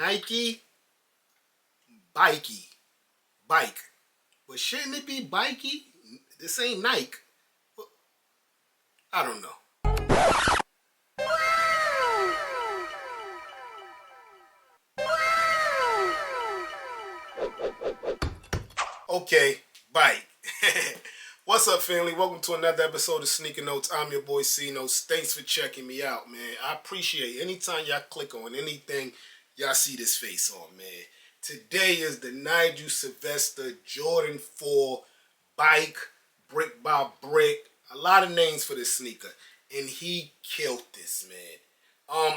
Nike, Bikey, bike. But shouldn't it be Bikey? This ain't Nike. I don't know. Okay, bike. What's up, family? Welcome to another episode of Sneaker Notes. I'm your boy C Notes. Thanks for checking me out, man. I appreciate it. Anytime y'all click on anything, y'all see this face on, man. Today is the Nigel Sylvester Jordan 4 bike, brick by brick. A lot of names for this sneaker, and he killed this, man.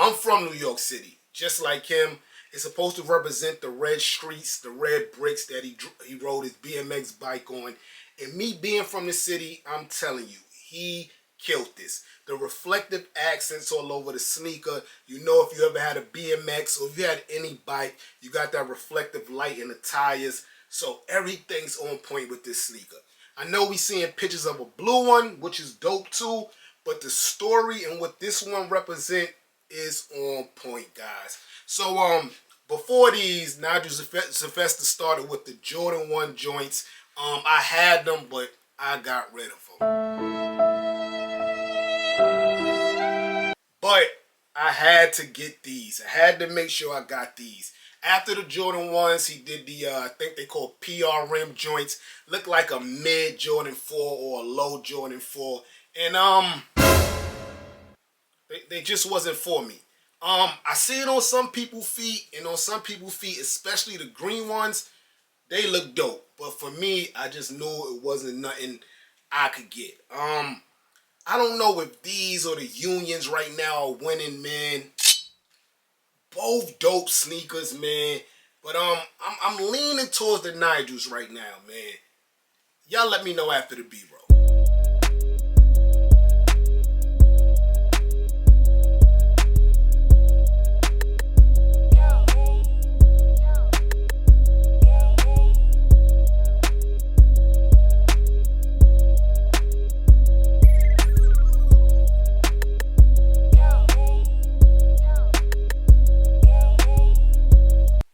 I'm from New York City, just like him. It's supposed to represent the red streets, the red bricks that he rode his BMX bike on. And me being from the city, I'm telling you, he killed this. The reflective accents all over the sneaker. You know, if you ever had a BMX or if you had any bike, you got that reflective light in the tires. So everything's on point with this sneaker. I know we seeing pictures of a blue one, which is dope too. But the story and what this one represent is on point, guys. So before these, Nigel Sylvester started with the Jordan 1 joints. I had them, but I got rid of them. But I had to get these. I had to make sure I got these. After the Jordan 1s, he did the, I think they call PRM joints. Looked like a mid Jordan 4 or a low Jordan 4. And they just wasn't for me. I see it on some people's feet, and on some people's feet, especially the green ones, they look dope. But for me, I just knew it wasn't nothing I could get. I don't know if these or the Unions right now are winning, man. Both dope sneakers, man. But I'm leaning towards the Nigels right now, man. Y'all let me know after the B-roll.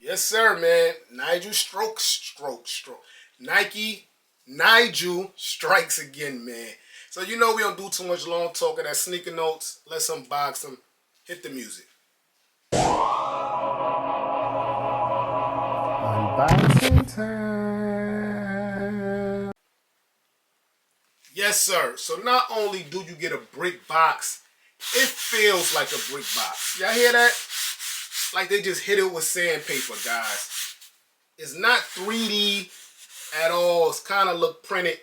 Yes, sir, man. Nigel stroke. Nigel strikes again, man. So you know we don't do too much long talking. That Sneaker Notes. Let's unbox them. Hit the music. Unboxing time. Yes, sir. So not only do you get a brick box, it feels like a brick box. Y'all hear that? Like they just hit it with sandpaper, guys. It's not 3D at all. It's kind of look printed,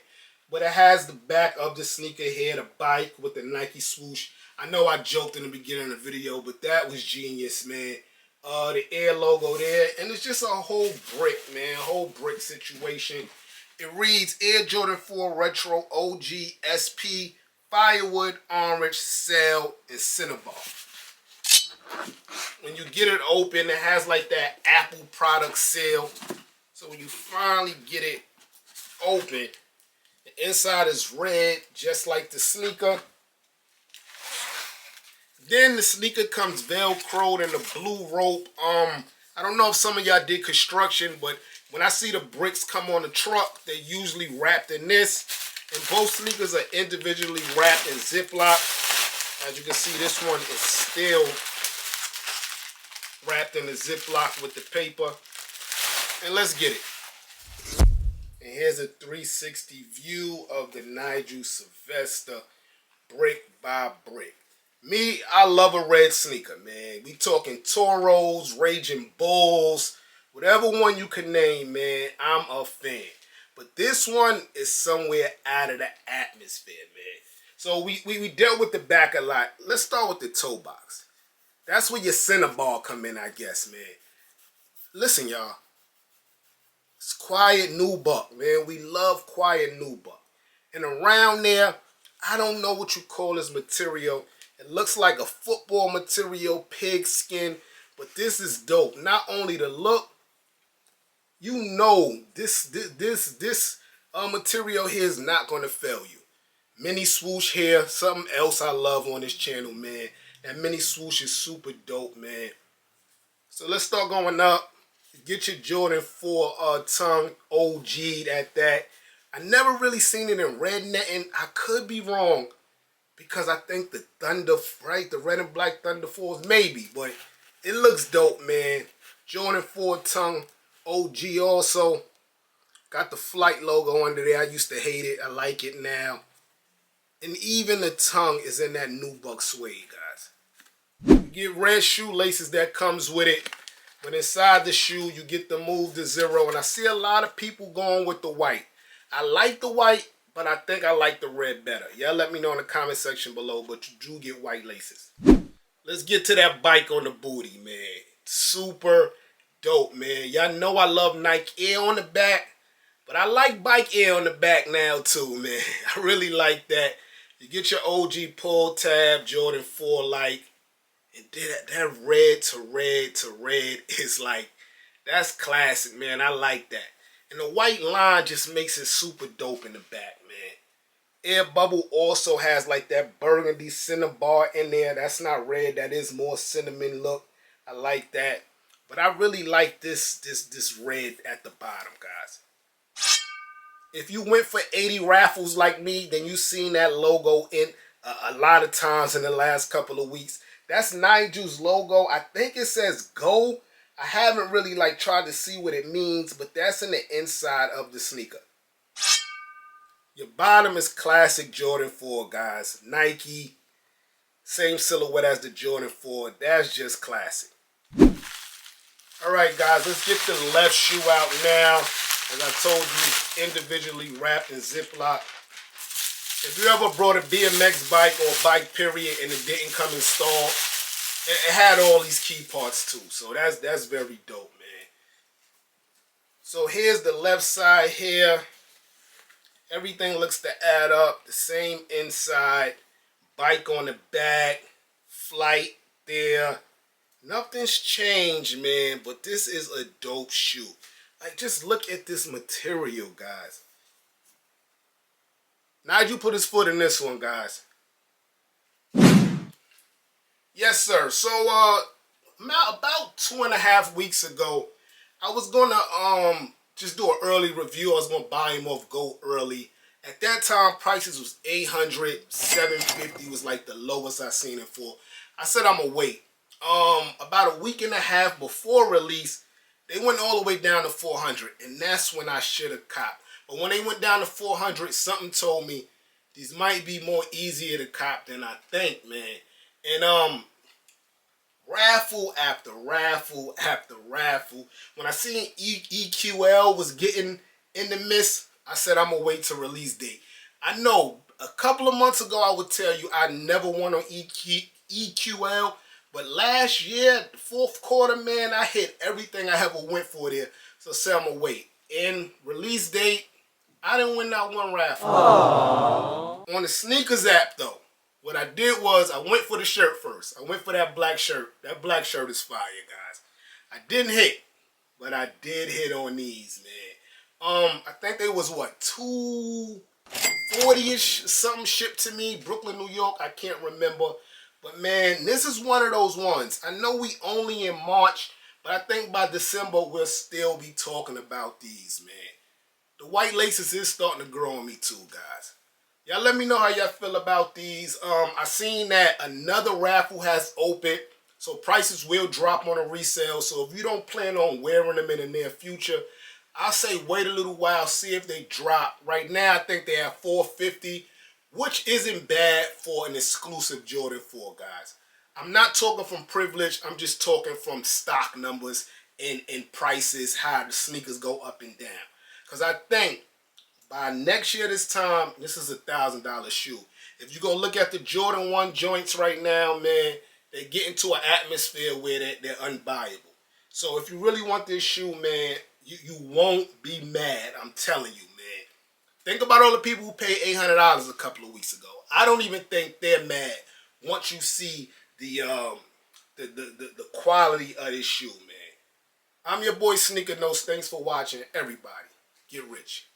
but it has the back of the sneaker here, the bike with the Nike swoosh. I know I joked in the beginning of the video, but that was genius, man. The Air logo there, and it's just a whole brick, man. Whole brick situation. It reads Air Jordan 4 Retro OG SP Firewood Orange Sail and Cinnabar. When you get it open, it has like that Apple product seal. So when you finally get it open, the inside is red, just like the sneaker. Then the sneaker comes velcroed in the blue rope. I don't know if some of y'all did construction, but when I see the bricks come on the truck, they're usually wrapped in this. And both sneakers are individually wrapped in Ziploc. As you can see, this one is still wrapped in the Ziploc with the paper. And let's get it. And here's a 360 view of the Nigel Sylvester brick by brick. Me, I love a red sneaker, man. We talking Toros, Raging Bulls, whatever one you can name, man, I'm a fan. But this one is somewhere out of the atmosphere, man. So we dealt with the back a lot. Let's start with the toe box. That's where your Cinnabar come in, I guess, man. Listen, y'all. It's Quiet Nubuck, man. We love Quiet Nubuck. And around there, I don't know what you call this material. It looks like a football material, pig skin. But this is dope. Not only the look, you know this material here is not going to fail you. Mini swoosh here. Something else I love on this channel, man. That mini swoosh is super dope, man. So let's start going up. Get your Jordan 4 tongue OG'd at that. I never really seen it in red netting. I could be wrong because I think the Thunder, right? The red and black Thunder 4s, maybe. But it looks dope, man. Jordan 4 tongue OG also. Got the Flight logo under there. I used to hate it. I like it now. And even the tongue is in that nubuck suede, guys. You get red shoelaces that comes with it. But inside the shoe, you get the move to 0. And I see a lot of people going with the white. I like the white, but I think I like the red better. Y'all let me know in the comment section below, but you do get white laces. Let's get to that bike on the booty, man. Super dope, man. Y'all know I love Nike Air on the back, but I like Bike Air on the back now too, man. I really like that. You get your OG pull tab, Jordan 4 like, and that red to red to red is like, that's classic, man. I like that. And the white line just makes it super dope in the back, man. Air Bubble also has like that burgundy center bar in there. That's not red. That is more cinnamon look. I like that. But I really like this red at the bottom, guys. If you went for 80 raffles like me, then you seen that logo in a lot of times in the last couple of weeks. That's Nigel's logo. I think it says Go. I haven't really like tried to see what it means, but that's in the inside of the sneaker. Your bottom is classic Jordan 4, guys. Nike, same silhouette as the Jordan 4. That's just classic. All right, guys, let's get the left shoe out now. As I told you, individually wrapped in Ziploc. If you ever brought a BMX bike or a bike period and it didn't come installed, it had all these key parts too. So that's very dope, man. So here's the left side here. Everything looks to add up. The same inside. Bike on the back. Flight there. Nothing's changed, man. But this is a dope shoe. Like, just look at this material, guys. Nigel put his foot in this one, guys. Yes, sir. So, about 2.5 weeks ago, I was gonna just do an early review. I was gonna buy him off Go early. At that time, prices was $800, $750 was like the lowest I seen it for. I said I'm gonna wait. About a week and a half before release, they went all the way down to $400, and that's when I should have copped. But when they went down to $400, something told me these might be more easier to cop than I think, man. And raffle after raffle after raffle. When I seen EQL was getting in the mist, I said I'm gonna wait till release date. I know a couple of months ago I would tell you I never won on EQL. But last year, the fourth quarter, man, I hit everything I ever went for there. So say I'm gonna wait. In release date, I didn't win that one raffle. Aww. On the sneakers app, though, what I did was I went for the shirt first. I went for that black shirt. That black shirt is fire, guys. I didn't hit, but I did hit on these, man. I think they was what, $240-ish something shipped to me, Brooklyn, New York. I can't remember. But man, this is one of those ones. I know we only in March, but I think by December we'll still be talking about these, man. The white laces is starting to grow on me too, guys. Y'all let me know how y'all feel about these. I seen that another raffle has opened, so prices will drop on a resale. So if you don't plan on wearing them in the near future, I'll say wait a little while, see if they drop. Right now, I think they have $450. Which isn't bad for an exclusive Jordan 4, guys. I'm not talking from privilege. I'm just talking from stock numbers and prices, how the sneakers go up and down. Because I think by next year this time, this is $1,000 shoe. If you go look at the Jordan 1 joints right now, man, they get into an atmosphere where they're unbuyable. So if you really want this shoe, man, you won't be mad. I'm telling you, man. Think about all the people who paid $800 a couple of weeks ago. I don't even think they're mad once you see the quality of this shoe, man. I'm your boy Sneaker Notes. Thanks for watching, everybody. Get rich.